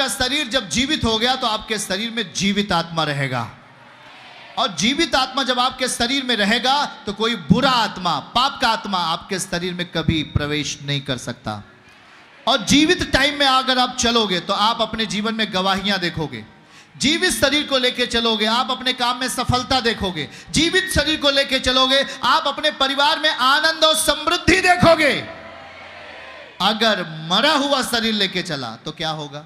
शरीर जब जीवित हो गया तो आपके शरीर में जीवित आत्मा रहेगा, और जीवित आत्मा जब आपके शरीर में रहेगा तो कोई बुरा आत्मा, पाप का आत्मा आपके शरीर में कभी प्रवेश नहीं कर सकता। और जीवित टाइम में अगर आप चलोगे तो आप अपने जीवन में गवाहियां देखोगे। जीवित शरीर को लेकर चलोगे, आप अपने काम में सफलता देखोगे। जीवित शरीर को लेकर चलोगे, आप अपने परिवार में आनंद और समृद्धि देखोगे। अगर मरा हुआ शरीर लेके चला तो क्या होगा?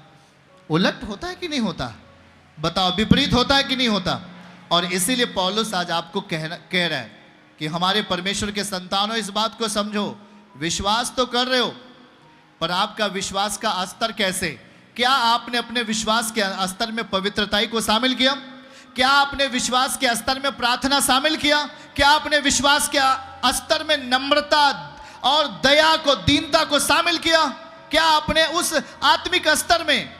उलट होता है कि नहीं होता? बताओ, विपरीत होता है कि नहीं होता? और इसीलिए पौलुस आज आपको कह रहा है कि हमारे परमेश्वर के संतानों, इस बात को समझो। विश्वास तो कर रहे हो, पर आपका विश्वास का स्तर कैसे? क्या आपने अपने विश्वास के स्तर में पवित्रताई को शामिल किया? क्या आपने विश्वास के स्तर में प्रार्थना शामिल किया? क्या आपने विश्वास के स्तर में नम्रता और दया को, दीनता को शामिल किया? क्या आपने उस आत्मिक स्तर में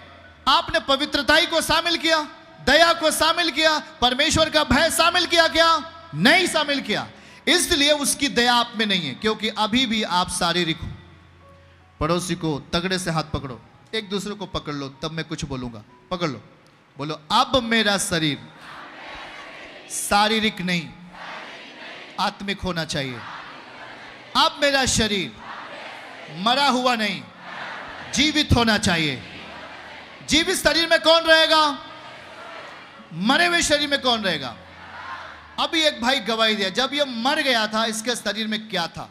आपने पवित्रताई को शामिल किया, दया को शामिल किया, परमेश्वर का भय शामिल किया? क्या नहीं शामिल किया। इसलिए उसकी दया आप में नहीं है, क्योंकि अभी भी आप शारीरिक हो। पड़ोसी को तगड़े से हाथ पकड़ो, एक दूसरे को पकड़ लो, तब मैं कुछ बोलूंगा। पकड़ लो, बोलो, अब मेरा शरीर शारीरिक नहीं आत्मिक होना चाहिए। अब मेरा शरीर मरा हुआ नहीं, जीवित होना चाहिए। जीवित शरीर में कौन रहेगा? मरे हुए शरीर में कौन रहेगा? अभी एक भाई गवाही दिया, जब ये मर गया था इसके शरीर में क्या था?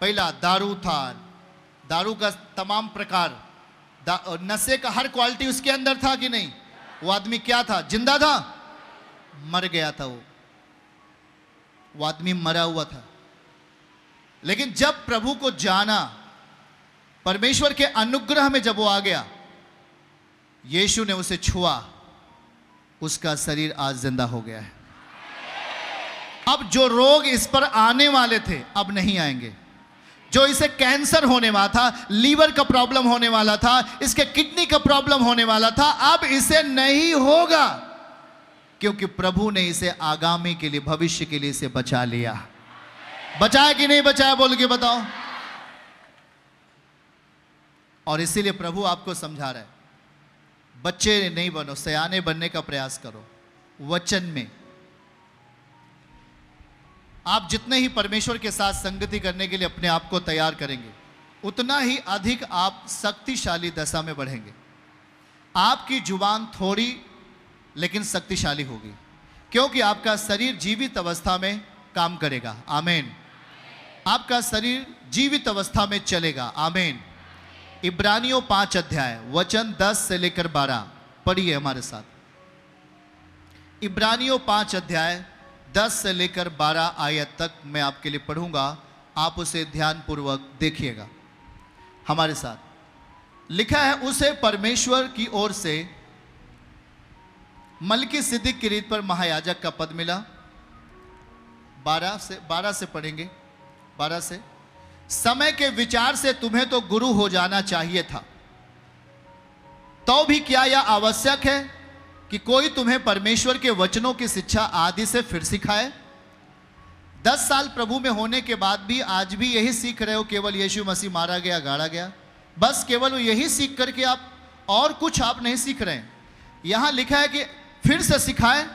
पहला दारू था, दारू का तमाम प्रकार, नशे का हर क्वालिटी उसके अंदर था कि नहीं? वो आदमी क्या था? जिंदा था? मर गया था। वो आदमी मरा हुआ था। लेकिन जब प्रभु को जाना, परमेश्वर के अनुग्रह में जब वो आ गया, यीशु ने उसे छुआ, उसका शरीर आज जिंदा हो गया है। अब जो रोग इस पर आने वाले थे अब नहीं आएंगे। जो इसे कैंसर होने वाला था, लीवर का प्रॉब्लम होने वाला था, इसके किडनी का प्रॉब्लम होने वाला था, अब इसे नहीं होगा, क्योंकि प्रभु ने इसे आगामी के लिए, भविष्य के लिए इसे बचा लिया। बचाया कि नहीं बचाया? बोल के बताओ। और इसीलिए प्रभु आपको समझा रहा है, बच्चे नहीं बनो, सयाने बनने का प्रयास करो। वचन में आप जितने ही परमेश्वर के साथ संगति करने के लिए अपने आप को तैयार करेंगे, उतना ही अधिक आप शक्तिशाली दशा में बढ़ेंगे। आपकी जुबान थोड़ी लेकिन शक्तिशाली होगी, क्योंकि आपका शरीर जीवित अवस्था में काम करेगा। आमीन। आपका शरीर जीवित अवस्था में चलेगा। आमीन। इब्रानियों 5 अध्याय वचन 10 से लेकर 12 पढ़िए हमारे साथ। इब्रानियों 5 अध्याय 10 से लेकर 12 आयत तक मैं आपके लिए पढ़ूंगा, आप उसे ध्यानपूर्वक देखिएगा हमारे साथ। लिखा है, उसे परमेश्वर की ओर से मलकीसिदक की रीत पर महायाजक का पद मिला। 12 से पढ़ेंगे। 12 से, समय के विचार से तुम्हें तो गुरु हो जाना चाहिए था, तो भी क्या यह आवश्यक है कि कोई तुम्हें परमेश्वर के वचनों की शिक्षा आदि से फिर सिखाए? 10 साल प्रभु में होने के बाद भी आज भी यही सीख रहे हो, केवल यीशु मसीह मारा गया, गाड़ा गया, बस केवल यही सीख करके आप और कुछ आप नहीं सीख रहे हैं। यहां लिखा है कि फिर से सिखाए।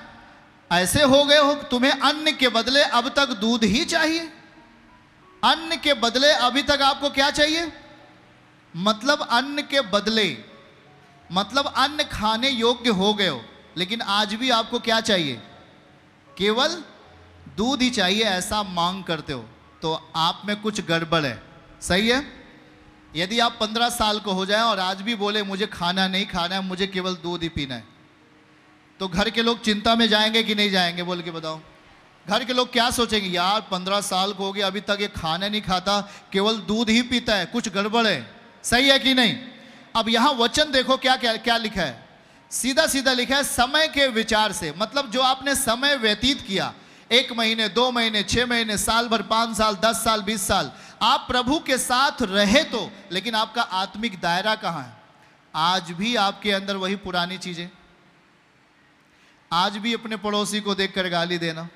ऐसे हो गए हो तुम्हें अन्न के बदले अब तक दूध ही चाहिए। अन्न के बदले अभी तक आपको क्या चाहिए? मतलब अन्न के बदले, मतलब अन्न खाने योग्य हो गए हो, लेकिन आज भी आपको क्या चाहिए? केवल दूध ही चाहिए, ऐसा मांग करते हो तो आप में कुछ गड़बड़ है। सही है? यदि आप 15 साल को हो जाए और आज भी बोले मुझे खाना नहीं खाना है, मुझे केवल दूध ही पीना है, तो घर के लोग चिंता में जाएंगे कि नहीं जाएंगे? बोल के बताओ। घर के लोग क्या सोचेंगे? यार 15 साल को हो गया, अभी तक ये खाना नहीं खाता, केवल दूध ही पीता है, कुछ गड़बड़ है। सही है कि नहीं? अब यहां वचन देखो क्या क्या क्या लिखा है। सीधा सीधा लिखा है, समय के विचार से, मतलब जो आपने समय व्यतीत किया, 1 महीने, 2 महीने, 6 महीने, साल भर, 5 साल, 10 साल, 20 साल, आप प्रभु के साथ रहे तो, लेकिन आपका आत्मिक दायरा कहां है? आज भी आपके अंदर वही पुरानी चीजें, आज भी अपने पड़ोसी को देखकर गाली देना,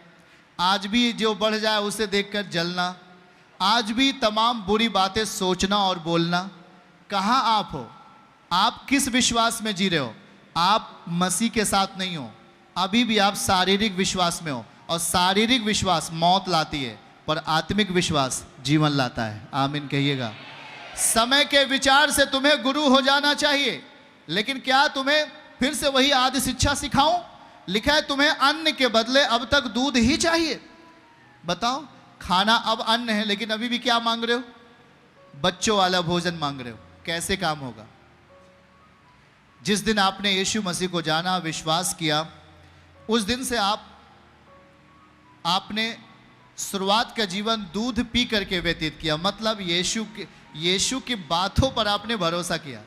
आज भी जो बढ़ जाए उसे देखकर जलना, आज भी तमाम बुरी बातें सोचना और बोलना। कहां आप हो? आप किस विश्वास में जी रहे हो? आप मसीह के साथ नहीं हो, अभी भी आप शारीरिक विश्वास में हो, और शारीरिक विश्वास मौत लाती है, पर आत्मिक विश्वास जीवन लाता है। आमीन कहिएगा। समय के विचार से तुम्हें गुरु हो जाना चाहिए, लेकिन क्या तुम्हें फिर से वही आदि शिक्षा सिखाऊं? लिखा है तुम्हें अन्न के बदले अब तक दूध ही चाहिए। बताओ, खाना अब अन्न है, लेकिन अभी भी क्या मांग रहे हो? बच्चों वाला भोजन मांग रहे हो। कैसे काम होगा? जिस दिन आपने यीशु मसीह को जाना, विश्वास किया, उस दिन से आपने शुरुआत का जीवन दूध पी करके व्यतीत किया। मतलब यीशु की बातों पर आपने भरोसा किया।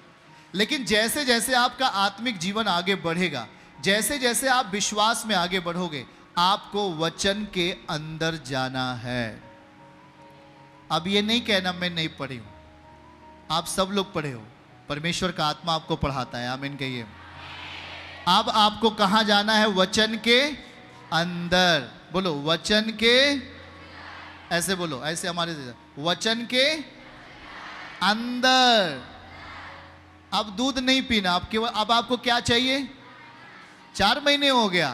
लेकिन जैसे जैसे आपका आत्मिक जीवन आगे बढ़ेगा, जैसे जैसे आप विश्वास में आगे बढ़ोगे, आपको वचन के अंदर जाना है। अब ये नहीं कहना मैं नहीं पढ़ी हूं, आप सब लोग पढ़े हो, परमेश्वर का आत्मा आपको पढ़ाता है। आमीन कहिए। अब आपको कहां जाना है? वचन के अंदर। बोलो, वचन के, ऐसे बोलो, ऐसे हमारे वचन के अंदर। अब दूध नहीं पीना, अब केवल, अब आपको क्या चाहिए? 4 महीने हो गया,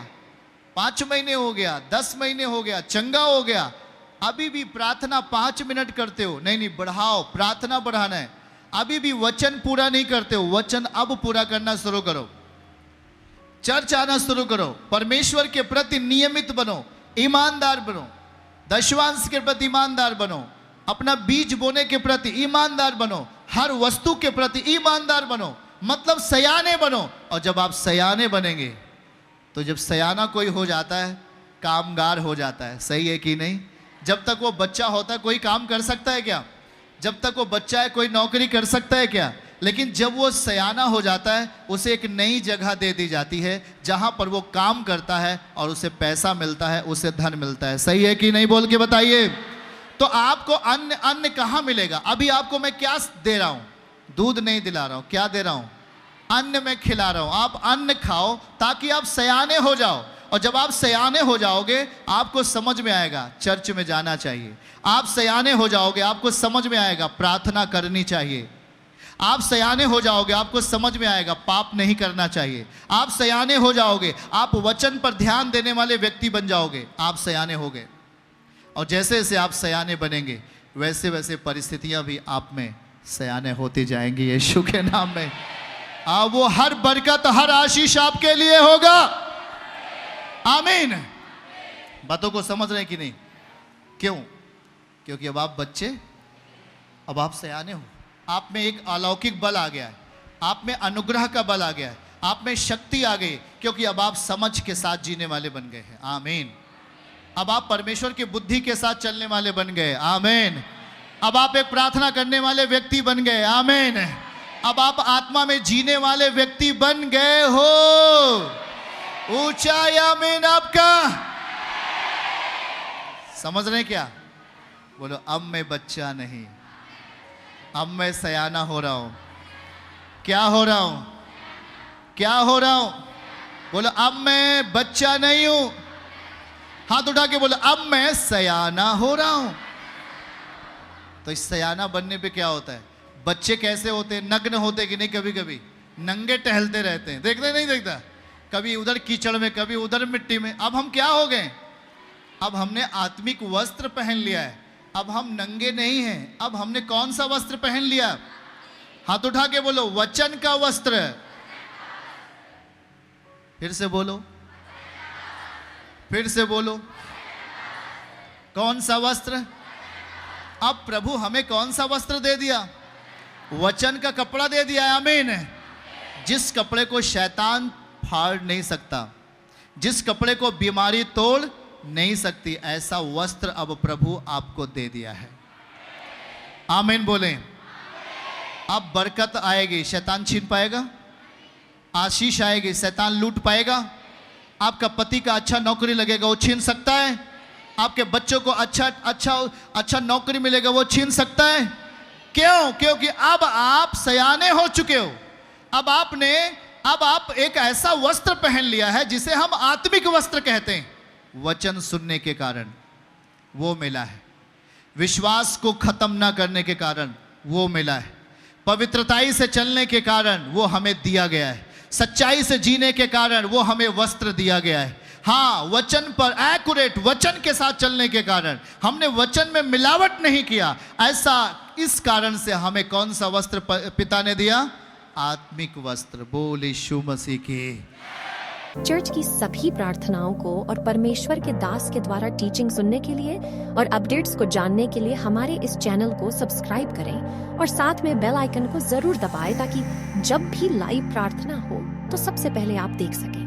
5 महीने हो गया, 10 महीने हो गया, चंगा हो गया, अभी भी प्रार्थना 5 मिनट करते हो, नहीं बढ़ाओ, प्रार्थना बढ़ाना है। अभी भी वचन पूरा नहीं करते हो, वचन अब पूरा करना शुरू करो। चर्च आना शुरू करो, परमेश्वर के प्रति नियमित बनो, ईमानदार बनो, दशवांश के प्रति ईमानदार बनो, अपना बीज बोने के प्रति ईमानदार बनो, हर वस्तु के प्रति ईमानदार बनो, मतलब सयाने बनो। और जब आप सयाने बनेंगे, तो जब सयाना कोई हो जाता है, कामगार हो जाता है। सही है कि नहीं? जब तक वो बच्चा होता है, कोई काम कर सकता है क्या? जब तक वो बच्चा है, कोई नौकरी कर सकता है क्या? लेकिन जब वो सयाना हो जाता है, उसे एक नई जगह दे दी जाती है, जहां पर वो काम करता है और उसे पैसा मिलता है, उसे धन मिलता है। सही है कि नहीं? बोल के बताइए। तो आपको अन्न कहां मिलेगा? अभी आपको मैं क्या दे रहा हूं? दूध नहीं दिला रहा हूं, क्या दे रहा हूं? अन्न में खिला रहा हूं। आप अन्न खाओ ताकि आप सयाने हो जाओ, और जब आप सयाने हो जाओगे, आपको समझ में आएगा चर्च में जाना चाहिए। आप सयाने हो जाओगे, आपको समझ में आएगा प्रार्थना करनी चाहिए। आप सयाने हो जाओगे, आपको समझ में आएगा पाप नहीं करना चाहिए। आप सयाने हो जाओगे, आप वचन पर ध्यान देने वाले व्यक्ति बन जाओगे। आप सयाने हो गए, और जैसे जैसे आप सयाने बनेंगे, वैसे वैसे परिस्थितियां भी आप में सयाने होती जाएंगी, यीशु के नाम में। वो हर बरकत, हर आशीष आपके लिए होगा। आमीन। बातों को समझ रहे हैं कि नहीं? क्यों? क्योंकि अब आप बच्चे, अब आप सयाने हो, आप में एक अलौकिक बल आ गया है, आप में अनुग्रह का बल आ गया है, आप में शक्ति आ गई, क्योंकि अब आप समझ के साथ जीने वाले बन गए हैं। आमीन। अब आप परमेश्वर की बुद्धि के साथ चलने वाले बन गए। आमीन। अब आप एक प्रार्थना करने वाले व्यक्ति बन गए। आमीन। अब आप आत्मा में जीने वाले व्यक्ति बन गए हो। ऊंचा आमीन आपका। समझ रहे क्या? बोलो, अब मैं बच्चा नहीं, अब मैं सयाना हो रहा हूं। क्या हो रहा हूं? क्या हो रहा हूं? बोलो, अब मैं बच्चा नहीं हूं। हाथ उठा के बोलो, अब मैं सयाना हो रहा हूं। तो इस सयाना बनने पे क्या होता है? बच्चे कैसे होते हैं? नग्न होते कि नहीं? कभी कभी नंगे टहलते रहते हैं, देखते नहीं देखता? कभी उधर कीचड़ में, कभी उधर मिट्टी में। अब हम क्या हो गए? अब हमने आत्मिक वस्त्र पहन लिया है, अब हम नंगे नहीं हैं। अब हमने कौन सा वस्त्र पहन लिया? हाथ उठा के बोलो, वचन का वस्त्र। फिर से बोलो, फिर से बोलो, कौन सा वस्त्र? अब प्रभु हमें कौन सा वस्त्र दे दिया? वचन का कपड़ा दे दिया। आमीन। जिस कपड़े को शैतान फाड़ नहीं सकता, जिस कपड़े को बीमारी तोड़ नहीं सकती, ऐसा वस्त्र अब प्रभु आपको दे दिया है। आमीन बोलें। अब बरकत आएगी, शैतान छीन पाएगा? आशीष आएगी, शैतान लूट पाएगा? आपका पति का अच्छा नौकरी लगेगा, वो छीन सकता है? आपके बच्चों को अच्छा नौकरी मिलेगा, वो छीन सकता है? क्यों? क्योंकि अब आप सयाने हो चुके हो। अब आप एक ऐसा वस्त्र पहन लिया है जिसे हम आत्मिक वस्त्र कहते हैं। वचन सुनने के कारण वो मिला है, विश्वास को खत्म ना करने के कारण वो मिला है, पवित्रताई से चलने के कारण वो हमें दिया गया है, सच्चाई से जीने के कारण वो हमें वस्त्र दिया गया है। हाँ, वचन पर एक्यूरेट वचन के साथ चलने के कारण, हमने वचन में मिलावट नहीं किया, ऐसा इस कारण से हमें कौन सा वस्त्र पिता ने दिया? आत्मिक वस्त्र। बोल यीशु मसीह की। चर्च की सभी प्रार्थनाओं को और परमेश्वर के दास के द्वारा टीचिंग सुनने के लिए और अपडेट्स को जानने के लिए हमारे इस चैनल को सब्सक्राइब करें और साथ में बेल आइकन को जरूर दबाएं ताकि जब भी लाइव प्रार्थना हो तो सबसे पहले आप देख सकें।